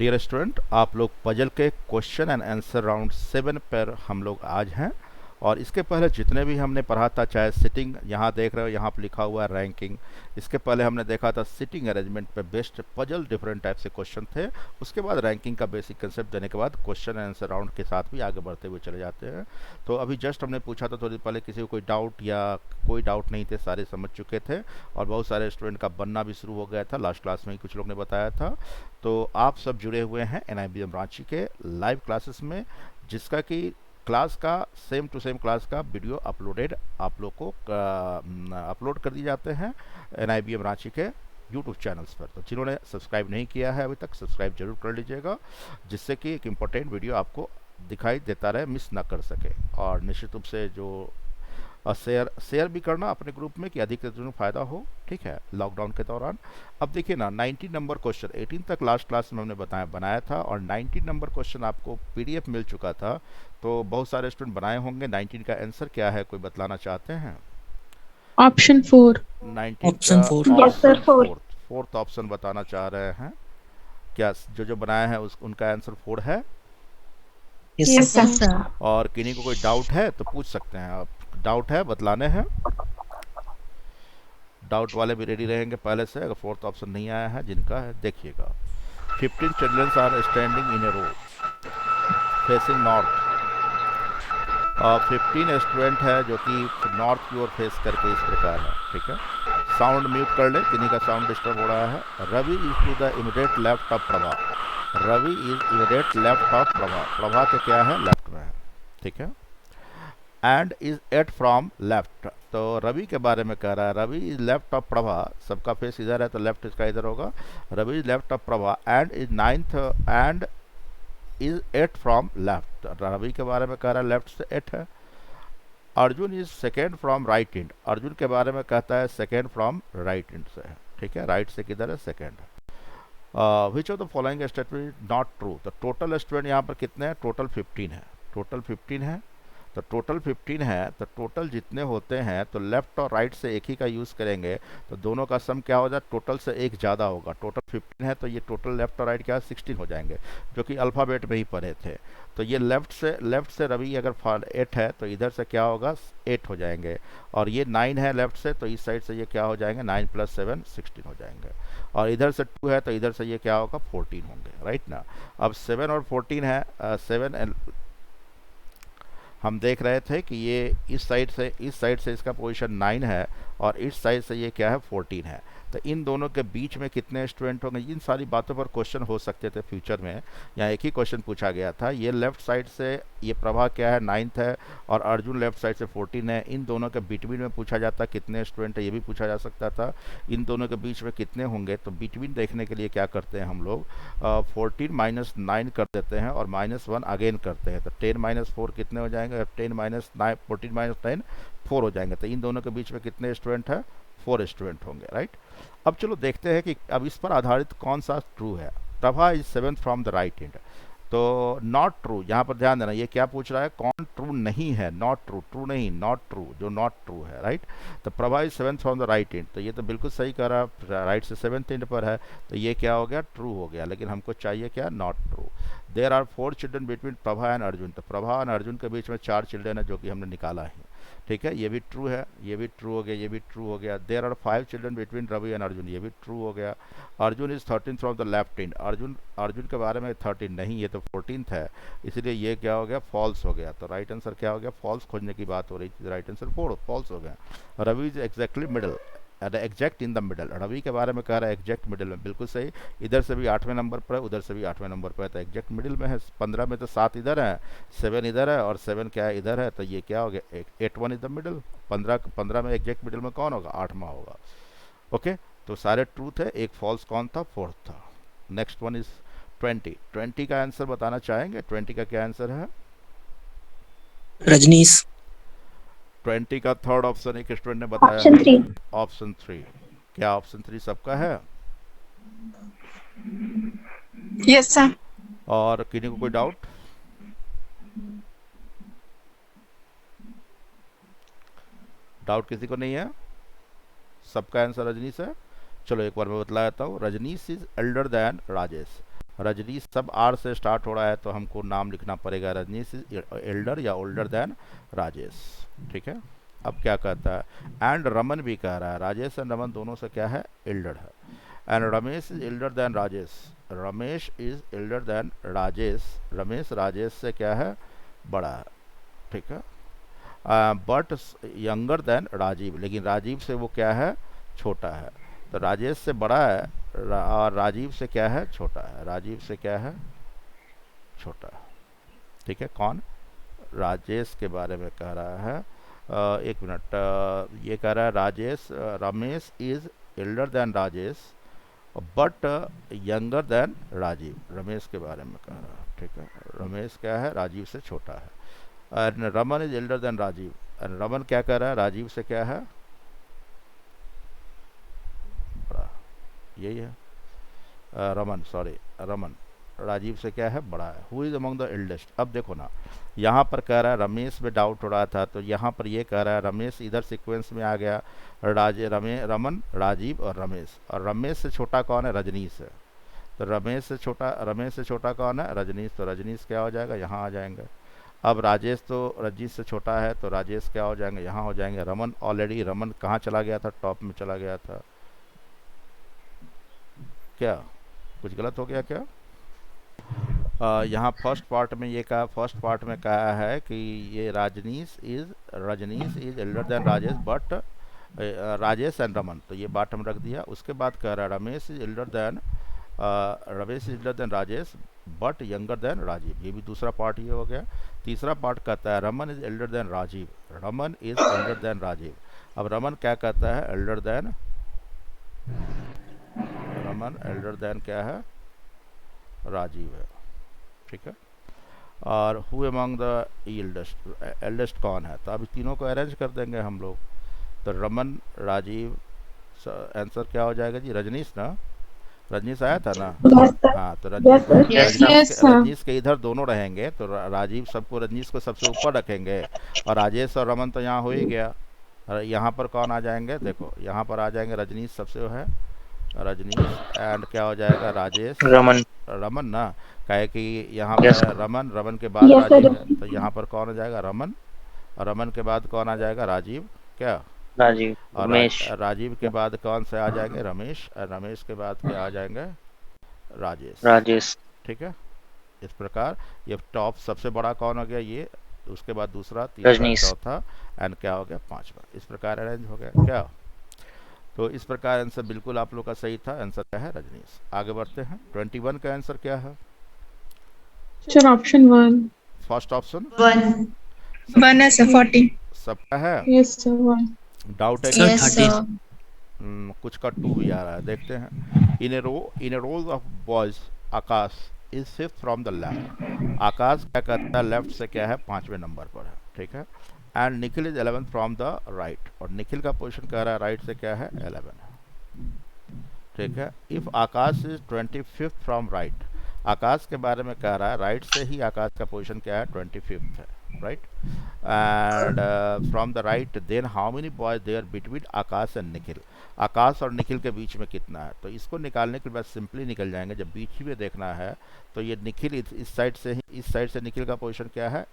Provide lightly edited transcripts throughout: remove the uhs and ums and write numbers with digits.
Dear student, आप लोग puzzle के क्वेश्चन एंड आंसर राउंड 7 पर हम लोग आज हैं। और इसके पहले जितने भी हमने पढ़ा था, चाहे सिटिंग, यहाँ देख रहे हो यहाँ पर लिखा हुआ है रैंकिंग। इसके पहले हमने देखा था सिटिंग अरेंजमेंट पे बेस्ट पजल, डिफरेंट टाइप से क्वेश्चन थे। उसके बाद रैंकिंग का बेसिक कंसेप्ट देने के बाद क्वेश्चन एंड आंसर राउंड के साथ भी आगे बढ़ते हुए चले जाते हैं। तो अभी जस्ट हमने पूछा था थोड़ी देर पहले, किसी को कोई डाउट या कोई डाउट नहीं थे, सारे समझ चुके थे। और बहुत सारे स्टूडेंट का बनना भी शुरू हो गया था, लास्ट क्लास में ही कुछ लोग ने बताया था। तो आप सब जुड़े हुए हैं NIBM रांची के लाइव क्लासेस में, जिसका कि क्लास का सेम टू सेम क्लास का वीडियो अपलोडेड आप लोग को अपलोड कर दिए जाते हैं NIBM रांची के यूट्यूब चैनल्स पर। तो जिन्होंने सब्सक्राइब नहीं किया है अभी तक, सब्सक्राइब जरूर कर लीजिएगा, जिससे कि एक इम्पोर्टेंट वीडियो आपको दिखाई देता रहे, मिस ना कर सके। और निश्चित रूप से जो शेयर भी करना अपने ग्रुप में कि अधिक से अधिक फ़ायदा हो, ठीक है, लॉकडाउन के दौरान। अब देखिए ना, 19 नंबर क्वेश्चन 18 तक लास्ट क्लास में हमने बनाया था, और 19 नंबर क्वेश्चन आपको PDF मिल चुका था। तो बहुत सारे स्टूडेंट बनाए होंगे। 19 का आंसर क्या है, कोई बतलाना चाहते हैं? ऑप्शन 4। 19 ऑप्शन का 4। Yes sir, option four. Fourth option बताना चाह रहे हैं क्या? जो बनाया है उनका आंसर 4 है। Yes yes sir. सर। और किन्हीं को कोई डाउट है तो पूछ सकते हैं आप। डाउट है, बतलाने हैं। डाउट वाले भी रेडी रहेंगे पहले से, अगर फोर्थ ऑप्शन नहीं आया है जिनका है। देखिएगा, 15 childrens are standing in a row facing north. 15 student है जो कि नॉर्थ की ओर फेस करके इस प्रकार है, ठीक है। साउंड म्यूट कर ले, किन्हीं का साउंड डिस्टर्ब हो रहा है। Ravi is to the immediate left of Prabha. Ravi is immediate left of Prabha. Prabha के क्या है, लेफ्ट में है, ठीक है। And is 8 from left. तो रवि के बारे में कह रहा है, Ravi is left of Prabha. सबका फेस इधर है तो लेफ्ट इसका इधर होगा। Ravi is left of Prabha and is 9th and is 8 from left. Ravi के बारे में कह रहा है लेफ्ट से 8 है। Arjun is second from right and. Arjun के बारे में कहता है सेकेंड फ्रॉम राइट एंड से है, ठीक है। राइट से किधर है, second. Which of the following statement not true. तो टोटल स्टूडेंट यहाँ पर कितने हैं, टोटल 15 है। टोटल 15 है, तो टोटल 15 है, तो टोटल जितने होते हैं तो लेफ्ट और राइट से एक ही का यूज़ करेंगे, तो दोनों का सम क्या हो जाए, टोटल से एक ज़्यादा होगा। टोटल 15 है तो ये टोटल लेफ्ट और राइट क्या 16 हो जाएंगे, जो कि अल्फ़ाबेट में ही पढ़े थे। तो ये लेफ्ट से रवि अगर 8 है तो इधर से क्या होगा, 8 हो जाएंगे। और ये 9 है लेफ्ट से, तो इस साइड से ये क्या हो जाएंगे, 9 + 7 16 हो जाएंगे। और इधर से 2 है तो इधर से ये क्या होगा, 14 होंगे, राइट ना। अब 7 और 14 है, 7 हम देख रहे थे कि ये इस साइड से इसका पोजीशन 9 है, और इस साइड से ये क्या है, 14 है। तो इन दोनों के बीच में कितने स्टूडेंट होंगे, इन सारी बातों पर क्वेश्चन हो सकते थे फ्यूचर में। यहाँ एक ही क्वेश्चन पूछा गया था। ये लेफ्ट साइड से ये प्रभा क्या है, 9th है, और अर्जुन लेफ्ट साइड से 14 है। इन दोनों के बिटवीन में पूछा जाता कितने स्टूडेंट है, ये भी पूछा जा सकता था। इन दोनों के बीच में कितने होंगे, तो बिटवीन देखने के लिए क्या करते हैं हम लोग, 14 - 9 कर देते हैं और -1 अगेन करते हैं। तो 10 - 4 कितने हो जाएंगे, 10 - 9 14 - 9 4 हो जाएंगे। तो इन दोनों के बीच में कितने स्टूडेंट है, 4 स्टूडेंट होंगे, राइट। अब चलो देखते हैं कि अब इस पर आधारित कौन सा ट्रू है। Prabha is 7th from the right and. तो नॉट ट्रू, यहाँ पर ध्यान देना, ये क्या पूछ रहा है, कौन ट्रू नहीं है, नॉट ट्रू, ट्रू नहीं, नॉट ट्रू, जो नॉट ट्रू है, राइट। तो Prabha is 7th from the right and, तो ये तो बिल्कुल सही कह रहा है, राइट से 7th एंड पर है, तो ये क्या हो गया, ट्रू हो गया। लेकिन हमको चाहिए क्या, not true. There are 4 children between Prabha and Arjun. तो प्रभा और अर्जुन के बीच में 4 चिल्ड्रन है, जो कि हमने निकाला है, ठीक है। ये भी ट्रू है, ये भी ट्रू हो गया, ये भी ट्रू हो गया। There are 5 children between Ravi and Arjun, ये भी ट्रू हो गया। Arjun is 13th from the left end. Arjun के बारे में 13 नहीं, ये तो 14th है, इसलिए ये क्या हो गया, फॉल्स हो गया। तो राइट आंसर क्या हो गया, फॉल्स खोजने की बात हो रही थी, राइट आंसर 4 फॉल्स हो गया। Ravi is exactly middle, exact in the middle. Ravi के बारे में कह रहा है एग्जैक्ट मिडल में, बिल्कुल सही। इधर से भी 8वें नंबर पर है, उधर से भी 8वें नंबर पर है, तो एग्जैक्ट मिडिल में है। 15 में तो 7 इधर है, 7 इधर है, और 7 क्या है, इधर है, तो ये क्या हो गया, 8 इन द मिडल। 15 में एग्जैक्ट मिडिल में कौन होगा, 8वां होगा, ओके। तो सारे ट्रू थे, एक फॉल्स कौन था, 4th था। नेक्स्ट वन इज 20 का आंसर बताना चाहेंगे, 20 का क्या आंसर है, रजनीश। 20 का थर्ड ऑप्शन एक स्टूडेंट ने बताया ऑप्शन है, 3। ऑप्शन 3। क्या ऑप्शन 3 सबका है, यस सर। और किन्हीं को कोई डाउट, डाउट किसी को नहीं है, सबका आंसर रजनीश है। चलो एक बार मैं बतला देता हूँ, Rajnish is elder than Rajesh. Rajnish सब आर से स्टार्ट हो रहा है तो हमको नाम लिखना पड़ेगा, रजनीश इज एल्डर या ओल्डर देन राजेश, ठीक है। अब क्या कहता है, एंड रमन भी कह रहा है, राजेश एंड रमन दोनों से क्या है, एल्डर है। And Ramesh is elder than Rajesh, Ramesh is elder than Rajesh, Ramesh Rajesh से क्या है, बड़ा है, ठीक है। बट यंगर देन राजीव, लेकिन राजीव से वो क्या है, छोटा है। तो राजेश से बड़ा है और राजीव से क्या है, छोटा है, राजीव से क्या है, छोटा है, ठीक है। कौन, राजेश के बारे में कह रहा है। एक मिनट, ये कह रहा है Rajesh, Ramesh is elder than Rajesh but younger than Rajiv, Ramesh के बारे में कह रहा है, ठीक है। रमेश क्या है, राजीव से छोटा है। And Raman is elder than Rajiv, and Raman क्या कह रहा है, राजीव से क्या है, बड़ा, यही है। रमन, सॉरी, रमन राजीव से क्या है, बड़ा है। Who is among the eldest, अब देखो ना, यहाँ पर कह रहा है रमेश में डाउट हो रहा था, तो यहाँ पर ये कह रहा है रमेश इधर सीक्वेंस में आ गया, रमन, राजीव और रमेश, और रमेश से छोटा कौन है, रजनीश है। तो रमेश से छोटा कौन है, रजनीश, तो रजनीश क्या हो जाएगा, यहाँ आ जाएंगे। अब राजेश तो रजनीश से छोटा है, तो राजेश क्या हो जाएंगे, यहाँ हो जाएंगे। रमन, ऑलरेडी रमन कहाँ चला गया था, टॉप में चला गया था, क्या कुछ गलत हो गया क्या। यहाँ फर्स्ट पार्ट में ये कहा, फर्स्ट पार्ट में कहा है कि ये Rajnish is elder than Rajesh but Rajesh and Raman, तो ये बात हम रख दिया। उसके बाद कह रहा है Ramesh is elder than Rajesh but younger than Rajiv, ये भी दूसरा पार्ट ये हो गया। तीसरा पार्ट कहता है Raman is elder than Rajiv, Raman is elder than Rajiv. अब रमन क्या कहता है, elder than, Raman elder than क्या है, राजीव है, ठीक है। और हु अमंग द एल्डेस्ट कौन है, तो अब तीनों को अरेंज कर देंगे हम लोग। तो रमन, राजीव, आंसर क्या हो जाएगा जी, रजनीश ना, रजनीश आया था ना, हाँ। तो रजनीश के इधर दोनों रहेंगे, तो राजीव सबको, रजनीश को सबसे ऊपर रखेंगे, और राजेश और रमन तो यहाँ हो ही गया। यहाँ पर कौन आ जाएंगे, देखो यहाँ पर आ जाएंगे रजनीश सबसे है, रजनीश, एंड क्या हो जाएगा, राजेश, रमन ना, कहे कि यहाँ पर रमन के बाद राजीव है, तो यहाँ पर कौन आ जाएगा, रमन, और रमन के बाद कौन आ जाएगा, राजीव, क्या, राजीव, और राजीव के बाद कौन से आ जाएंगे, रमेश, और रमेश के बाद क्या आ जाएंगे, राजेश, ठीक है। इस प्रकार ये टॉप सबसे बड़ा कौन हो गया, ये, उसके बाद दूसरा, तीसरा, चौथा, एंड क्या हो गया, पांचवा। इस प्रकार अरेंज हो गया क्या। तो इस प्रकार आंसर बिल्कुल आप लोग का सही था, आंसर क्या है, रजनीश। आगे बढ़ते हैं, 21 का आंसर क्या है, सर ऑप्शन 1, फर्स्ट ऑप्शन 1 है सर, 40। सबका है, यस सर 1, डाउट है सर 30, कुछ का 2 भी आ रहा है, देखते हैं। In a row of boys, Aakash is fifth from the left, Aakash क्या कहता है, लेफ्ट से क्या है, 5वें नंबर पर है, ठीक है। And Nikhil is 11th from the right, और निखिल का पोजीशन कह रहा है राइट से क्या है, 11 है, ठीक है। If Aakash is 25th from right, Aakash के बारे में कह रहा है राइट से ही आकाश का पोजीशन क्या है, 25th है, right. And from the right, then how many boys there between Aakash and Nikhil, Aakash और निखिल के बीच में कितना है। तो इसको निकालने के बाद सिंपली निकल जाएंगे, जब बीच में देखना है तो ये निखिल इस साइड से निखिल का पोजीशन क्या है,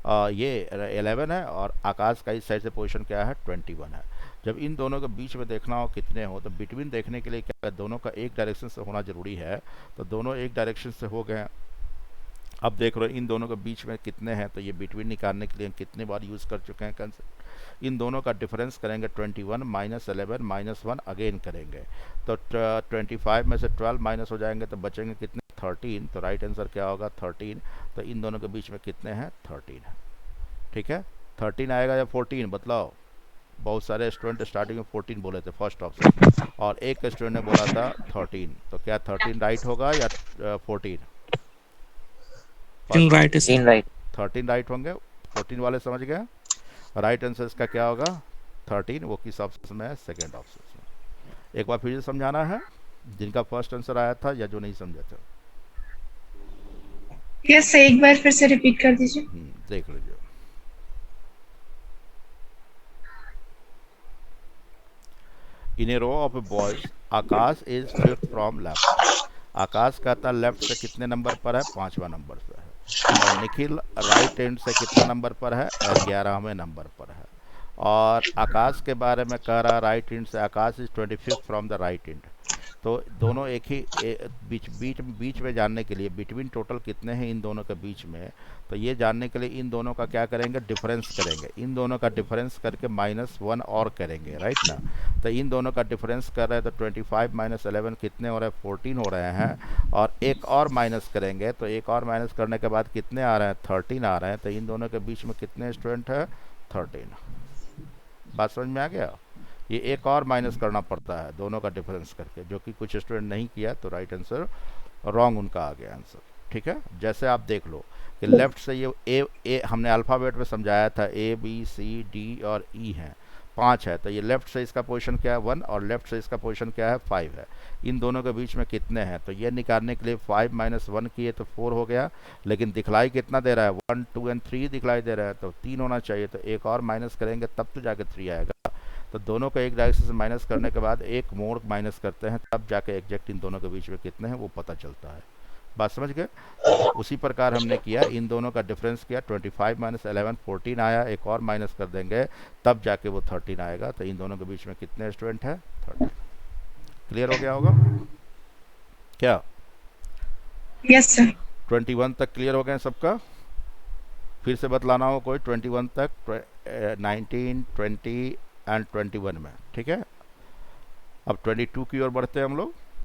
ये 11 है, और आकाश का इस साइड से पोजीशन क्या है, 21 है। जब इन दोनों के बीच में देखना हो कितने हो, तो बिटवीन देखने के लिए क्या, दोनों का एक डायरेक्शन से होना जरूरी है, तो दोनों एक डायरेक्शन से हो गए। अब देख रहे हो इन दोनों के बीच में कितने हैं, तो ये बिटवीन निकालने के लिए कितने बार यूज़ कर चुके हैं कंसेप्ट। इन दोनों का डिफरेंस करेंगे 21 माइनस 11 माइनस 1 अगेन करेंगे, तो 25 में से 12 माइनस हो जाएंगे, तो बचेंगे कितने, 13। तो राइट आंसर क्या होगा, 13। तो इन दोनों के बीच में कितने हैं, 13 है, ठीक है। 13 आएगा या 14 बतलाओ। बहुत सारे स्टूडेंट स्टार्टिंग में 14 बोले थे फर्स्ट ऑप्शन, और एक स्टूडेंट ने बोला था 13, तो क्या 13 राइट होगा या 14, 13 राइट, 13 राइट होंगे, 14 वाले समझ गए। राइट आंसर इसका क्या होगा, 13, वो किस ऑप्शन में है, सेकेंड ऑप्शन में। एक बार फिर से समझाना है जिनका फर्स्ट आंसर आया था या जो नहीं समझे थे। यस सर, एक बार फिर से रिपीट कर दीजिए। देख लीजिए, in a row of boys, Aakash is fifth from left, Aakash कहता लेफ्ट से कितने नंबर पर है, 5वां नंबर पर है। और निखिल राइट हैंड से कितना नंबर पर है, 11वें नंबर पर है। और आकाश के बारे में कह रहा राइट हैंड से, Aakash is 25th from the right hand. तो दोनों एक ही बीच में जानने के लिए बिटवीन टोटल कितने हैं इन दोनों के बीच में, तो ये जानने के लिए इन दोनों का क्या करेंगे, डिफरेंस करेंगे। इन दोनों का डिफरेंस करके -1 और करेंगे, राइट ना। तो इन दोनों का डिफरेंस कर रहे हैं तो 25 - 11 कितने हो रहे हैं, 14 हो रहे हैं। और एक और माइनस करेंगे तो एक और माइनस करने के बाद कितने आ रहे हैं, 13 आ रहे हैं। तो इन दोनों के बीच में कितने स्टूडेंट है, 13। बात समझ में आ गया। ये एक और माइनस करना पड़ता है दोनों का डिफरेंस करके, जो कि कुछ स्टूडेंट नहीं किया, तो राइट आंसर रॉन्ग उनका आ गया आंसर। ठीक है, जैसे आप देख लो कि लेफ्ट से ये ए हमने अल्फ़ाबेट में समझाया था, ABCD और E हैं, 5 है। तो ये लेफ्ट से इसका पोजीशन क्या है, 1, और लेफ्ट से इसका पोजीशन क्या है, 5 है। इन दोनों के बीच में कितने हैं, तो ये निकालने के लिए 5 - 1 किए तो 4 हो गया। लेकिन दिखलाई कितना दे रहा है, 1, 2 और 3 दिखलाई दे रहा है, तो 3 होना चाहिए। तो एक और माइनस करेंगे तब तो जाके 3 आएगा। तो दोनों को एक डायरेक्शन से माइनस करने के बाद एक मोड़ माइनस करते हैं, तब जाके एग्जैक्ट इन दोनों के बीच में कितने हैं वो पता चलता है। बात समझ गए। उसी प्रकार हमने किया, इन दोनों का डिफरेंस किया, 25 - 11 14 आया। एक और माइनस कर देंगे तब जाके वो 13 आएगा। तो इन दोनों के बीच में कितने स्टूडेंट है, 13। क्लियर हो गया होगा क्या? Yes sir. 21 तक क्लियर हो गए सबका? फिर से बतलाना हो कोई 21 तक, 19, 20 एंड 21 में। ठीक है, अब 22 की ओर बढ़ते हैं हम लोग।